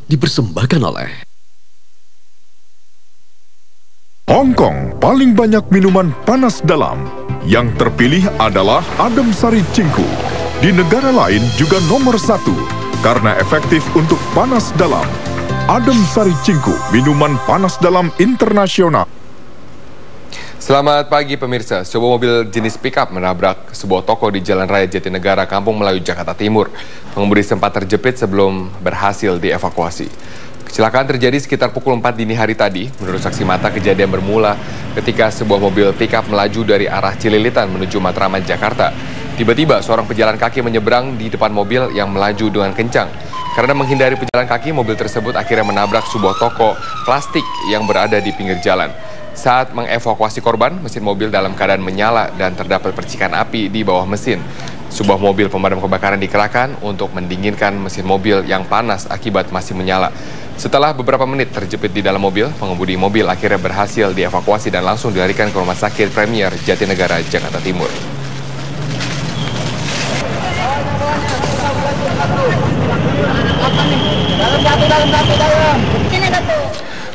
dipersembahkan oleh Hong Kong paling banyak minuman panas dalam. Yang terpilih adalah Adem Sari Cingku. Di negara lain juga nomor 1 karena efektif untuk panas dalam. Adem Sari Cingku, minuman panas dalam internasional. Selamat pagi pemirsa, sebuah mobil jenis pickup menabrak sebuah toko di Jalan Raya Jatinegara, Kampung Melayu, Jakarta Timur. Pengemudi sempat terjepit sebelum berhasil dievakuasi. Kecelakaan terjadi sekitar pukul 4 dini hari tadi. Menurut saksi mata, kejadian bermula ketika sebuah mobil pickup melaju dari arah Cililitan menuju Matraman, Jakarta. Tiba-tiba seorang pejalan kaki menyeberang di depan mobil yang melaju dengan kencang. Karena menghindari pejalan kaki, mobil tersebut akhirnya menabrak sebuah toko plastik yang berada di pinggir jalan. Saat mengevakuasi korban, mesin mobil dalam keadaan menyala dan terdapat percikan api di bawah mesin. Sebuah mobil pemadam kebakaran dikerahkan untuk mendinginkan mesin mobil yang panas akibat masih menyala. Setelah beberapa menit terjepit di dalam mobil, pengemudi mobil akhirnya berhasil dievakuasi dan langsung dilarikan ke Rumah Sakit Premier Jatinegara, Jakarta Timur.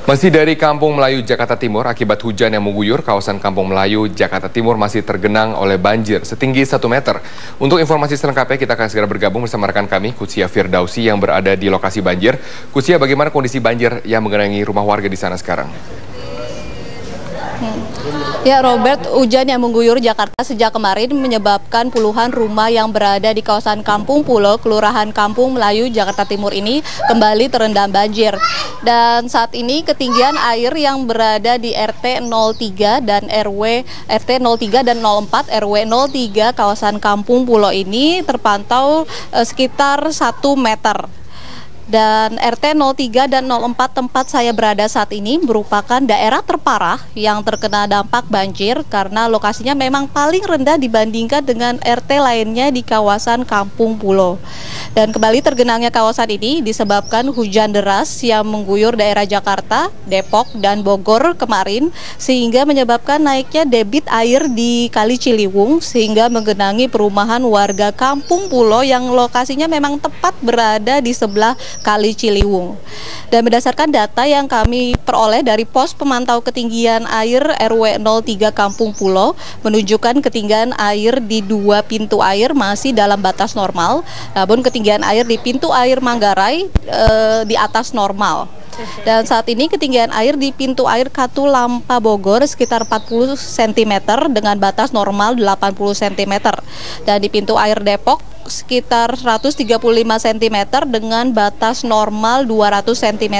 Masih dari Kampung Melayu, Jakarta Timur, akibat hujan yang mengguyur, kawasan Kampung Melayu, Jakarta Timur masih tergenang oleh banjir setinggi 1 meter. Untuk informasi selengkapnya, kita akan segera bergabung bersama rekan kami, Kutsia Firdausi, yang berada di lokasi banjir. Kutsia, bagaimana kondisi banjir yang menggenangi rumah warga di sana sekarang? Ya Robert, hujan yang mengguyur Jakarta sejak kemarin menyebabkan puluhan rumah yang berada di kawasan Kampung Pulo, Kelurahan Kampung Melayu, Jakarta Timur ini kembali terendam banjir. Dan saat ini ketinggian air yang berada di RT 03 dan RT 03 dan 04 RW 03 kawasan Kampung Pulo ini terpantau sekitar 1 meter. Dan RT 03 dan 04 tempat saya berada saat ini merupakan daerah terparah yang terkena dampak banjir karena lokasinya memang paling rendah dibandingkan dengan RT lainnya di kawasan Kampung Pulo. Dan kembali tergenangnya kawasan ini disebabkan hujan deras yang mengguyur daerah Jakarta, Depok, dan Bogor kemarin sehingga menyebabkan naiknya debit air di Kali Ciliwung sehingga menggenangi perumahan warga Kampung Pulo yang lokasinya memang tepat berada di sebelah Kali Ciliwung. Dan berdasarkan data yang kami peroleh dari pos pemantau ketinggian air RW 03 Kampung Pulo menunjukkan ketinggian air di 2 pintu air masih dalam batas normal, namun ketinggian air di pintu air Manggarai di atas normal. Dan saat ini ketinggian air di pintu air Katulampa Bogor sekitar 40 cm dengan batas normal 80 cm. Dan di pintu air Depok sekitar 135 cm dengan batas normal 200 cm.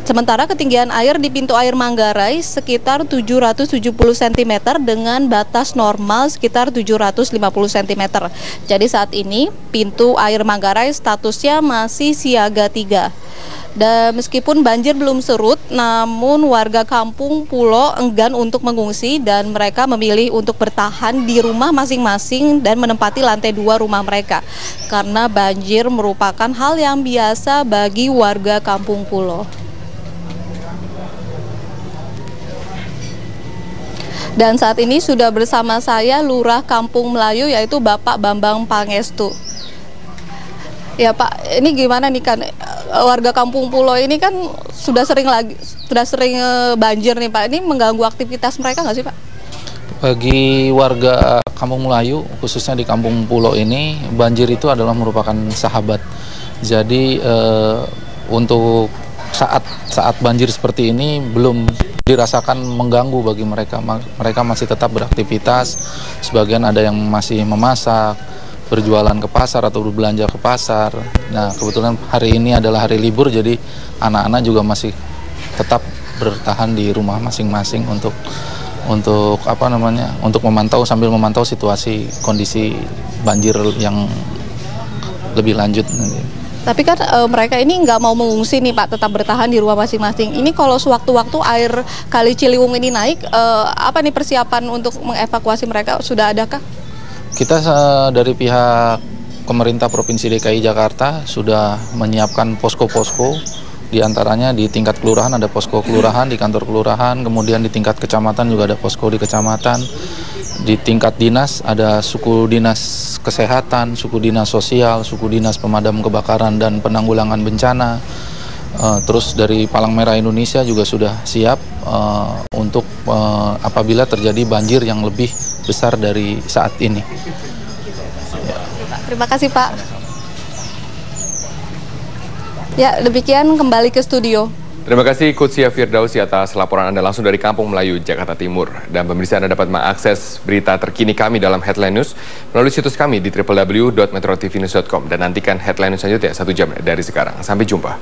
Sementara ketinggian air di pintu air Manggarai sekitar 770 cm dengan batas normal sekitar 750 cm. Jadi saat ini pintu air Manggarai statusnya masih siaga 3. Dan meskipun banjir belum surut, namun warga Kampung Pulo enggan untuk mengungsi dan mereka memilih untuk bertahan di rumah masing-masing dan menempati lantai 2 rumah mereka. Karena banjir merupakan hal yang biasa bagi warga Kampung Pulo. Dan saat ini sudah bersama saya Lurah Kampung Melayu yaitu Bapak Bambang Pangestu. Ya Pak, ini gimana nih kan warga Kampung Pulo ini kan sudah sering banjir nih Pak. Ini mengganggu aktivitas mereka nggak sih Pak? Bagi warga Kampung Melayu, khususnya di Kampung Pulo ini, banjir itu adalah merupakan sahabat. Jadi untuk saat banjir seperti ini belum dirasakan mengganggu bagi mereka. Mereka masih tetap beraktivitas. Sebagian ada yang masih memasak, berjualan ke pasar atau berbelanja ke pasar. Nah, kebetulan hari ini adalah hari libur, jadi anak-anak juga masih tetap bertahan di rumah masing-masing untuk sambil memantau situasi kondisi banjir yang lebih lanjut. Tapi kan mereka ini nggak mau mengungsi nih Pak, tetap bertahan di rumah masing-masing. Ini kalau sewaktu-waktu air Kali Ciliwung ini naik, apa nih persiapan untuk mengevakuasi mereka? Sudah adakah? Kita dari pihak pemerintah Provinsi DKI Jakarta sudah menyiapkan posko-posko, di antaranya di tingkat kelurahan ada posko kelurahan, di kantor kelurahan, kemudian di tingkat kecamatan juga ada posko di kecamatan, di tingkat dinas ada suku dinas kesehatan, suku dinas sosial, suku dinas pemadam kebakaran dan penanggulangan bencana, Terus dari Palang Merah Indonesia juga sudah siap untuk apabila terjadi banjir yang lebih besar dari saat ini. Terima kasih Pak. Ya, demikian kembali ke studio. Terima kasih Kutsia Firdausi atas laporan Anda langsung dari Kampung Melayu, Jakarta Timur. Dan pemirsa, Anda dapat mengakses berita terkini kami dalam Headline News melalui situs kami di www.metrotvnews.com. Dan nantikan Headline News selanjutnya 1 jam dari sekarang. Sampai jumpa.